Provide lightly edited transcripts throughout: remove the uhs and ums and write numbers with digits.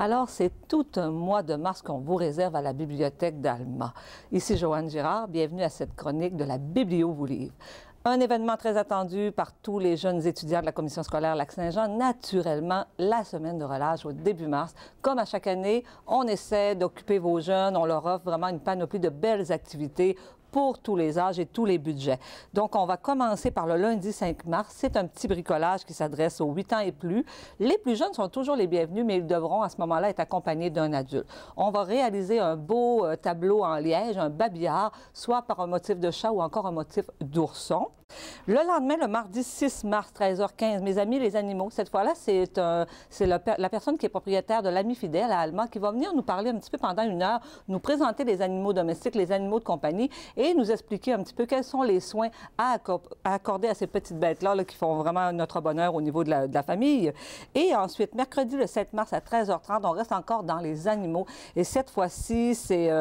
Alors, c'est tout un mois de mars qu'on vous réserve à la bibliothèque d'Alma. Ici Joanne Girard, bienvenue à cette chronique de la Biblio vous livre. Un événement très attendu par tous les jeunes étudiants de la commission scolaire Lac-Saint-Jean, naturellement, la semaine de relâche au début mars. Comme à chaque année, on essaie d'occuper vos jeunes, on leur offre vraiment une panoplie de belles activités pour tous les âges et tous les budgets. Donc, on va commencer par le lundi 5 mars. C'est un petit bricolage qui s'adresse aux 8 ans et plus. Les plus jeunes sont toujours les bienvenus, mais ils devront à ce moment-là être accompagnés d'un adulte. On va réaliser un beau tableau en liège, un babillard, soit par un motif de chat ou encore un motif d'ourson. Le lendemain, le mardi 6 mars, 13h15, mes amis les animaux, cette fois-là, c'est la personne qui est propriétaire de l'Ami Fidèle à Alma qui va venir nous parler un petit peu pendant une heure, nous présenter les animaux domestiques, les animaux de compagnie et nous expliquer un petit peu quels sont les soins à accorder à ces petites bêtes-là qui font vraiment notre bonheur au niveau de la famille. Et ensuite, mercredi le 7 mars à 13h30, on reste encore dans les animaux. Et cette fois-ci, c'est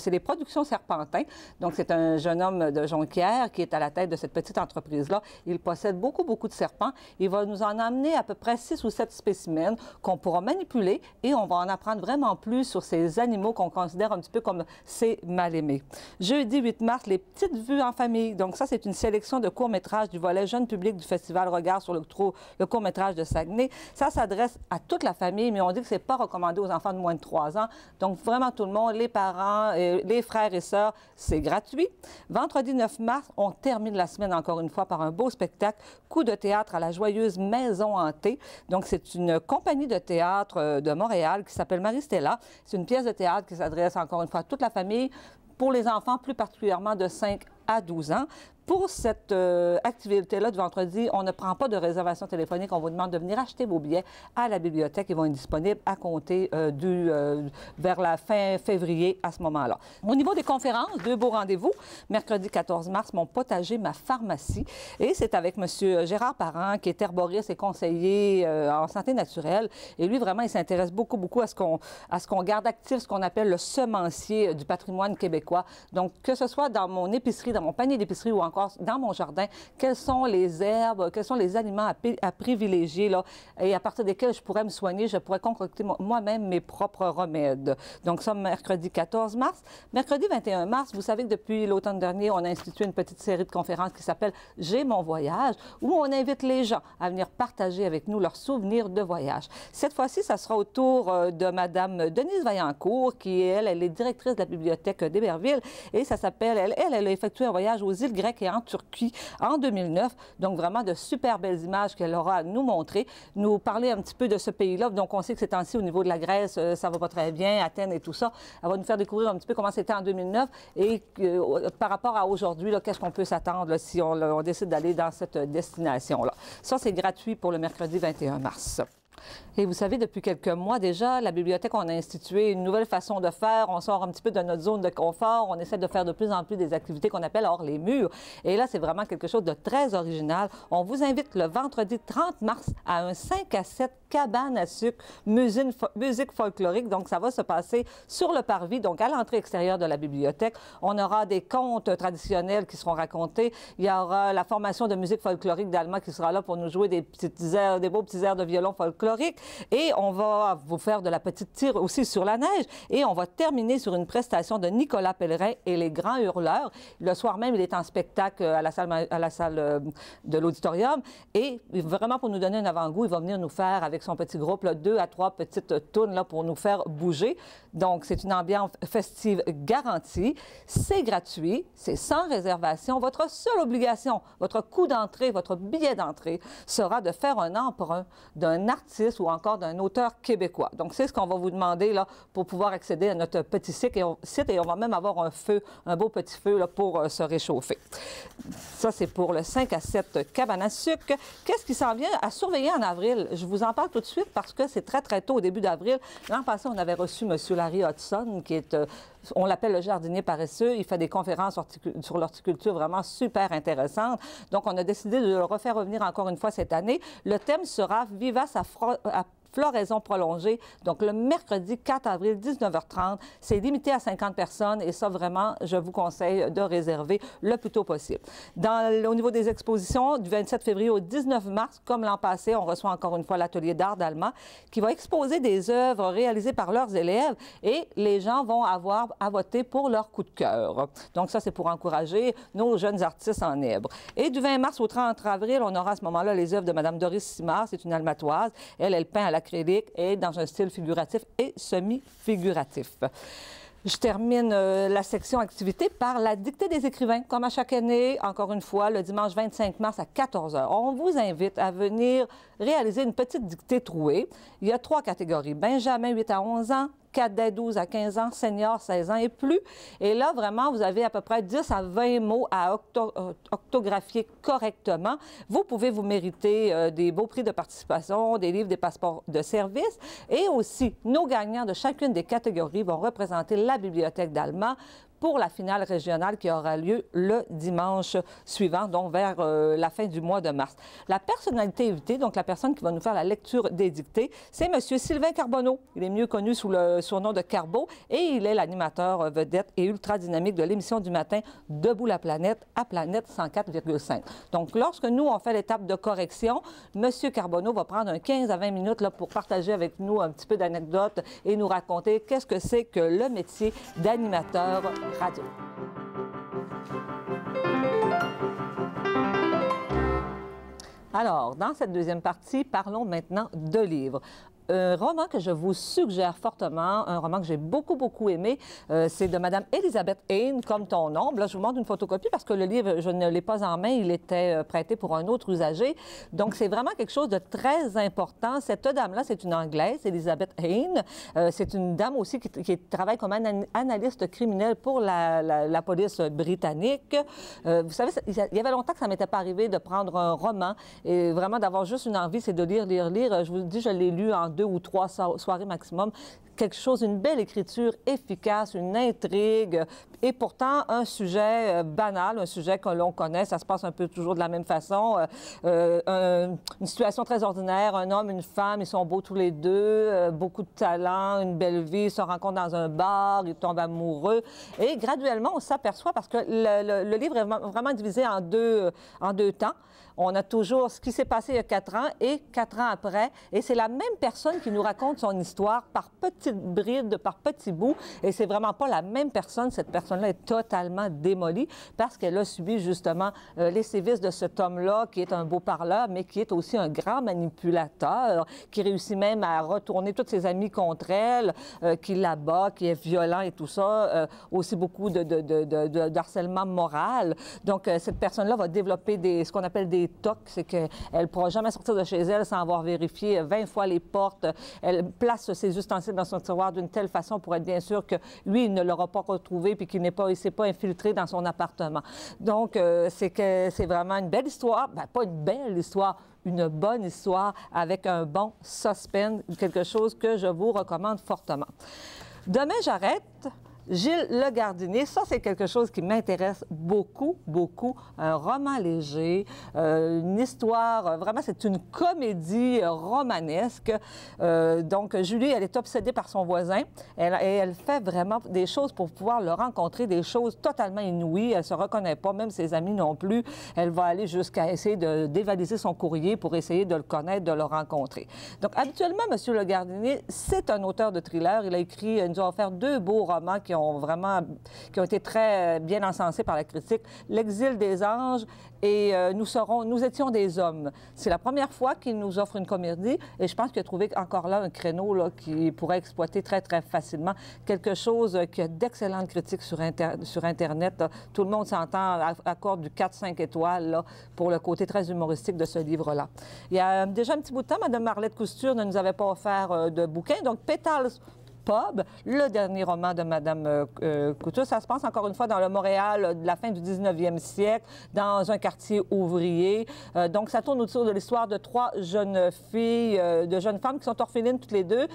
les productions Serpentin. Donc, c'est un jeune homme de Jonquière qui est à la tête de cette petite entreprise-là. Il possède beaucoup de serpents. Il va nous en amener à peu près 6 ou 7 spécimens qu'on pourra manipuler et on va en apprendre vraiment plus sur ces animaux qu'on considère un petit peu comme ces mal-aimés. Jeudi 8 mars, les petites vues en famille. Donc ça, c'est une sélection de courts-métrages du volet jeune public du Festival Regard sur le court-métrage de Saguenay. Ça s'adresse à toute la famille, mais on dit que c'est pas recommandé aux enfants de moins de 3 ans. Donc vraiment tout le monde, les parents, les frères et sœurs, c'est gratuit. Vendredi 9 mars, on termine la semaine encore une fois par un beau spectacle, coup de théâtre à la joyeuse Maison hantée. Donc, c'est une compagnie de théâtre de Montréal qui s'appelle Marie-Stella. C'est une pièce de théâtre qui s'adresse encore une fois à toute la famille, pour les enfants plus particulièrement de 5 à 12 ans. Pour cette activité-là de vendredi, on ne prend pas de réservation téléphonique. On vous demande de venir acheter vos billets à la bibliothèque. Ils vont être disponibles à compter vers la fin février à ce moment-là. Au niveau des conférences, 2 beaux rendez-vous. Mercredi 14 mars, Mon potager, ma pharmacie. Et c'est avec M. Gérard Parent, qui est herboriste et conseiller en santé naturelle. Et lui, vraiment, il s'intéresse beaucoup à ce qu'on garde actif, ce qu'on appelle le semencier du patrimoine québécois. Donc, que ce soit dans mon épicerie, dans mon panier d'épicerie ou encore dans mon jardin, quelles sont les herbes, quels sont les aliments à privilégier là, et à partir desquels je pourrais me soigner, je pourrais concocter moi-même mes propres remèdes. Donc ça, mercredi 14 mars. Mercredi 21 mars, vous savez que depuis l'automne dernier, on a institué une petite série de conférences qui s'appelle « J'ai mon voyage », où on invite les gens à venir partager avec nous leurs souvenirs de voyage. Cette fois-ci, ça sera au tour de Mme Denise Vaillancourt, qui, elle est directrice de la bibliothèque d'Héberville, et ça s'appelle, elle a effectué un voyage aux îles grecques et en Turquie en 2009. Donc, vraiment de super belles images qu'elle aura à nous montrer, nous parler un petit peu de ce pays-là. Donc, on sait que ces temps-ci, au niveau de la Grèce, ça va pas très bien, Athènes et tout ça. Elle va nous faire découvrir un petit peu comment c'était en 2009 et par rapport à aujourd'hui, qu'est-ce qu'on peut s'attendre si on décide d'aller dans cette destination-là. Ça, c'est gratuit pour le mercredi 21 mars. Et vous savez, depuis quelques mois déjà, la bibliothèque, on a institué une nouvelle façon de faire. On sort un petit peu de notre zone de confort. On essaie de faire de plus en plus des activités qu'on appelle hors les murs. Et là, c'est vraiment quelque chose de très original. On vous invite le vendredi 30 mars à un 5 à 7 cabane à sucre, musique folklorique. Donc, ça va se passer sur le parvis, donc à l'entrée extérieure de la bibliothèque. On aura des contes traditionnels qui seront racontés. Il y aura la formation de musique folklorique d'Alma qui sera là pour nous jouer des beaux petits airs de violon folklorique. Et on va vous faire de la petite tire aussi sur la neige. Et on va terminer sur une prestation de Nicolas Pellerin et les Grands Hurleurs. Le soir même, il est en spectacle à la salle de l'auditorium. Et vraiment, pour nous donner un avant-goût, il va venir nous faire avec son petit groupe, 2 à 3 petites tounes là, pour nous faire bouger. Donc, c'est une ambiance festive garantie. C'est gratuit, c'est sans réservation. Votre seule obligation, votre coût d'entrée, votre billet d'entrée sera de faire un emprunt d'un artiste ou encore d'un auteur québécois. Donc, c'est ce qu'on va vous demander là, pour pouvoir accéder à notre petit site et on va même avoir un feu, un beau petit feu là, pour se réchauffer. Ça, c'est pour le 5 à 7 cabane à sucre. Qu'est-ce qui s'en vient à surveiller en avril? Je vous en parle tout de suite parce que c'est très tôt au début d'avril. L'an passé, on avait reçu M. Larry Hudson, qui est, on l'appelle le jardinier paresseux. Il fait des conférences sur l'horticulture vraiment super intéressantes. Donc, on a décidé de le refaire revenir encore une fois cette année. Le thème sera « Vivace à floraison prolongée. Donc, le mercredi 4 avril, 19h30. C'est limité à 50 personnes et ça, vraiment, je vous conseille de réserver le plus tôt possible. Au niveau des expositions, du 27 février au 19 mars, comme l'an passé, on reçoit encore une fois l'atelier d'art d'Alma qui va exposer des œuvres réalisées par leurs élèves et les gens vont avoir à voter pour leur coup de cœur. Donc, ça, c'est pour encourager nos jeunes artistes en Èbre. Et du 20 mars au 30 avril, on aura à ce moment-là les œuvres de Mme Doris Simard. C'est une almatoise. Elle peint à l'acrylique et dans un style figuratif et semi-figuratif. Je termine la section activité par la dictée des écrivains. Comme à chaque année, encore une fois, le dimanche 25 mars à 14 h. On vous invite à venir réaliser une petite dictée trouée. Il y a 3 catégories. Benjamin, 8 à 11 ans. Cadet 12 à 15 ans, senior 16 ans et plus. Et là, vraiment, vous avez à peu près 10 à 20 mots à octographier correctement. Vous pouvez vous mériter des beaux prix de participation, des livres, des passeports de service. Et aussi, nos gagnants de chacune des catégories vont représenter la bibliothèque d'Alma pour la finale régionale qui aura lieu le dimanche suivant, donc vers la fin du mois de mars. La personnalité invitée, donc la personne qui va nous faire la lecture des dictées, c'est M. Sylvain Carbonneau. Il est mieux connu sous le surnom de Carbo et il est l'animateur vedette et ultra dynamique de l'émission du matin Debout la planète à Planète 104,5. Donc, lorsque nous, on fait l'étape de correction, M. Carbonneau va prendre un 15 à 20 minutes là, pour partager avec nous un petit peu d'anecdotes et nous raconter qu'est-ce que c'est que le métier d'animateur radio. Alors, dans cette deuxième partie, parlons maintenant de livres. Un roman que je vous suggère fortement, un roman que j'ai beaucoup aimé, c'est de Mme Elisabeth Hain, Comme ton ombre. Là, je vous montre une photocopie parce que le livre, je ne l'ai pas en main, il était prêté pour un autre usager. Donc, c'est vraiment quelque chose de très important. Cette dame-là, c'est une Anglaise, Elisabeth Hain. C'est une dame aussi qui travaille comme analyste criminel pour la police britannique. Vous savez, il y avait longtemps que ça ne m'était pas arrivé de prendre un roman et vraiment d'avoir juste une envie, c'est de lire. Je vous dis, je l'ai lu en 2 ou 3 soirées maximum. Quelque chose, une belle écriture efficace, une intrigue et pourtant un sujet banal, un sujet que l'on connaît, ça se passe un peu toujours de la même façon. Une situation très ordinaire, un homme, une femme, ils sont beaux tous les deux, beaucoup de talent, une belle vie, ils se rencontrent dans un bar, ils tombent amoureux et graduellement on s'aperçoit parce que le livre est vraiment divisé en deux temps. On a toujours ce qui s'est passé il y a 4 ans et 4 ans après. Et c'est la même personne qui nous raconte son histoire par petites brides, par petits bouts. Et c'est vraiment pas la même personne. Cette personne-là est totalement démolie parce qu'elle a subi justement les sévices de cet homme-là qui est un beau parleur, mais qui est aussi un grand manipulateur, qui réussit même à retourner tous ses amis contre elle, qui la bat, qui est violent et tout ça. Aussi beaucoup d'harcèlement moral. Donc, cette personne-là va développer ce qu'on appelle des tocs, c'est qu'elle ne pourra jamais sortir de chez elle sans avoir vérifié 20 fois les portes. Elle place ses ustensiles dans son tiroir d'une telle façon pour être bien sûr que lui, il ne l'aura pas retrouvé puis qu'il ne s'est pas infiltré dans son appartement. Donc, c'est vraiment une belle histoire. Bien, pas une belle histoire, une bonne histoire avec un bon suspense, quelque chose que je vous recommande fortement. Demain, j'arrête. Gilles Le Gardinier, ça, c'est quelque chose qui m'intéresse beaucoup. Un roman léger, une histoire, vraiment, c'est une comédie romanesque. Donc, Julie, elle est obsédée par son voisin et elle fait vraiment des choses pour pouvoir le rencontrer, des choses totalement inouïes. Elle ne se reconnaît pas, même ses amis non plus. Elle va aller jusqu'à essayer de dévaliser son courrier pour essayer de le connaître, de le rencontrer. Donc, habituellement, M. Le Gardinier, c'est un auteur de thriller. Il nous a offert 2 beaux romans qui ont été très bien encensés par la critique, L'Exil des anges et Nous étions des hommes. C'est la première fois qu'il nous offre une comédie et je pense qu'il a trouvé encore là un créneau là, qui pourrait exploiter très facilement quelque chose qui a d'excellentes critiques sur Internet. Là. Tout le monde s'entend, accorde du 4-5 étoiles là, pour le côté très humoristique de ce livre-là. Il y a déjà un petit bout de temps, Mme Marlette Cousture ne nous avait pas offert de bouquin, donc Pétales pub, le dernier roman de Madame Couture. Ça se passe encore une fois dans le Montréal de la fin du 19e siècle, dans un quartier ouvrier. Donc, ça tourne autour de l'histoire de 3 jeunes filles, de jeunes femmes qui sont orphelines toutes les deux,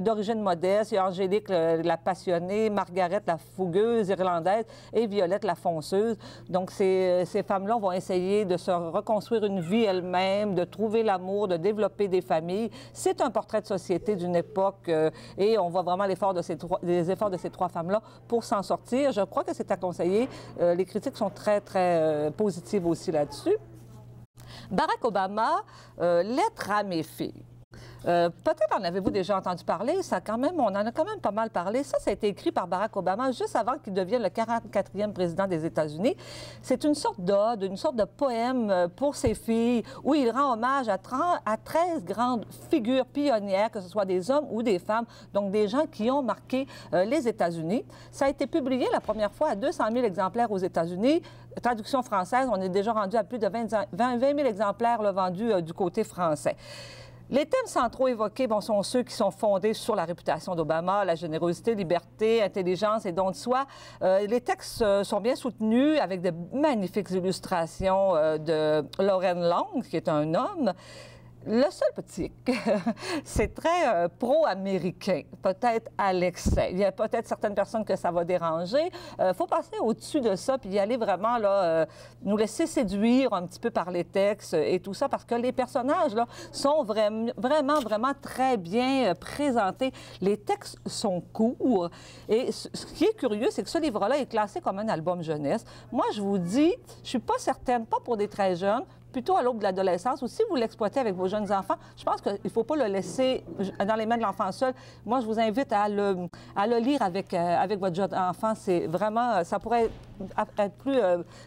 d'origine modeste. Il y a Angélique, la passionnée, Margaret, la fougueuse irlandaise, et Violette, la fonceuse. Donc, ces femmes-là vont essayer de se reconstruire une vie elles-mêmes, de trouver l'amour, de développer des familles. C'est un portrait de société d'une époque et on voit vraiment les efforts de ces 3 femmes-là pour s'en sortir. Je crois que c'est à conseiller. Les critiques sont très, très positives aussi là-dessus. Barack Obama, lettre à mes filles. Peut-être en avez-vous déjà entendu parler, on en a quand même pas mal parlé. Ça a été écrit par Barack Obama juste avant qu'il devienne le 44e président des États-Unis. C'est une sorte d'ode, une sorte de poème pour ses filles, où il rend hommage à 13 grandes figures pionnières, que ce soit des hommes ou des femmes, donc des gens qui ont marqué les États-Unis. Ça a été publié la première fois à 200 000 exemplaires aux États-Unis. Traduction française, on est déjà rendu à plus de 20 000 exemplaires vendus du côté français. Les thèmes centraux évoqués sont ceux qui sont fondés sur la réputation d'Obama, la générosité, liberté, intelligence et don de soi. Les textes sont bien soutenus avec de magnifiques illustrations de Loren Long, qui est un homme. Le seul petit, c'est très pro-américain, peut-être à l'excès. Il y a peut-être certaines personnes que ça va déranger. Il faut passer au-dessus de ça puis y aller vraiment, là, nous laisser séduire un petit peu par les textes et tout ça, parce que les personnages, là, sont vraiment très bien présentés. Les textes sont courts. Et ce qui est curieux, c'est que ce livre-là est classé comme un album jeunesse. Moi, je vous dis, je suis pas certaine, pas pour des très jeunes, plutôt à l'aube de l'adolescence, ou si vous l'exploitez avec vos jeunes enfants, je pense qu'il ne faut pas le laisser dans les mains de l'enfant seul. Moi, je vous invite à le lire avec votre jeune enfant. C'est vraiment, ça pourrait être plus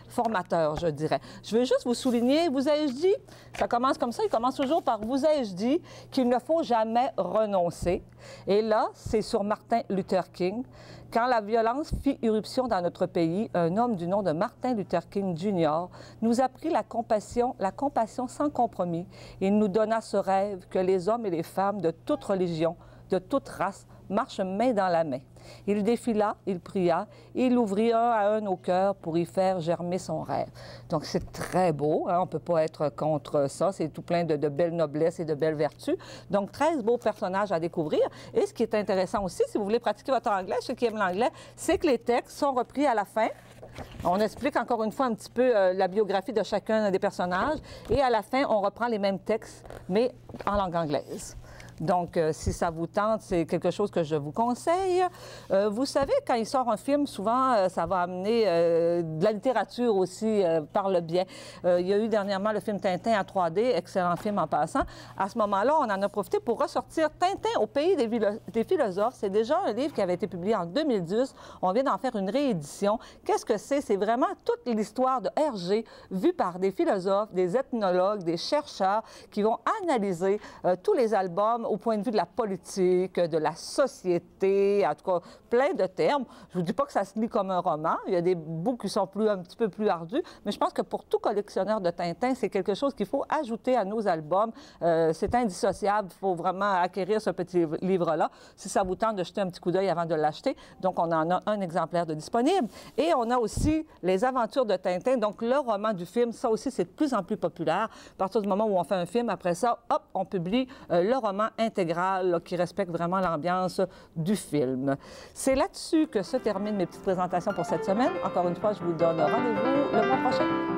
formateur, je dirais. Je veux juste vous souligner, vous ai-je dit, ça commence comme ça, il commence toujours par vous ai-je dit qu'il ne faut jamais renoncer. Et là, c'est sur Martin Luther King. Quand la violence fit irruption dans notre pays, un homme du nom de Martin Luther King Jr. nous apprit la compassion sans compromis. Il nous donna ce rêve que les hommes et les femmes de toute religion, de toute race, marchent main dans la main. Il défila, il pria, il ouvrit un à un nos cœurs pour y faire germer son rêve. Donc, c'est très beau, hein? On ne peut pas être contre ça. C'est tout plein de belles noblesses et de belles vertus. Donc, 13 beaux personnages à découvrir. Et ce qui est intéressant aussi, si vous voulez pratiquer votre anglais, ceux qui aiment l'anglais, c'est que les textes sont repris à la fin. On explique encore une fois un petit peu la biographie de chacun des personnages. Et à la fin, on reprend les mêmes textes, mais en langue anglaise. Donc, si ça vous tente, c'est quelque chose que je vous conseille. Vous savez, quand il sort un film, souvent, ça va amener de la littérature aussi par le biais. Il y a eu dernièrement le film Tintin en 3D, excellent film en passant. À ce moment-là, on en a profité pour ressortir Tintin au pays des philosophes. C'est déjà un livre qui avait été publié en 2010. On vient d'en faire une réédition. Qu'est-ce que c'est? C'est vraiment toute l'histoire de Hergé vue par des philosophes, des ethnologues, des chercheurs qui vont analyser tous les albums au point de vue de la politique, de la société, en tout cas, plein de termes. Je ne vous dis pas que ça se lit comme un roman. Il y a des bouts qui sont un petit peu plus ardus, mais je pense que pour tout collectionneur de Tintin, c'est quelque chose qu'il faut ajouter à nos albums. C'est indissociable. Il faut vraiment acquérir ce petit livre-là, si ça vous tente de jeter un petit coup d'œil avant de l'acheter. Donc, on en a un exemplaire de disponible. Et on a aussi Les Aventures de Tintin, donc le roman du film. Ça aussi, c'est de plus en plus populaire. À partir du moment où on fait un film, après ça, hop, on publie le roman intégral là, qui respecte vraiment l'ambiance du film. C'est là-dessus que se terminent mes petites présentations pour cette semaine. Encore une fois, je vous donne rendez-vous le mois prochain.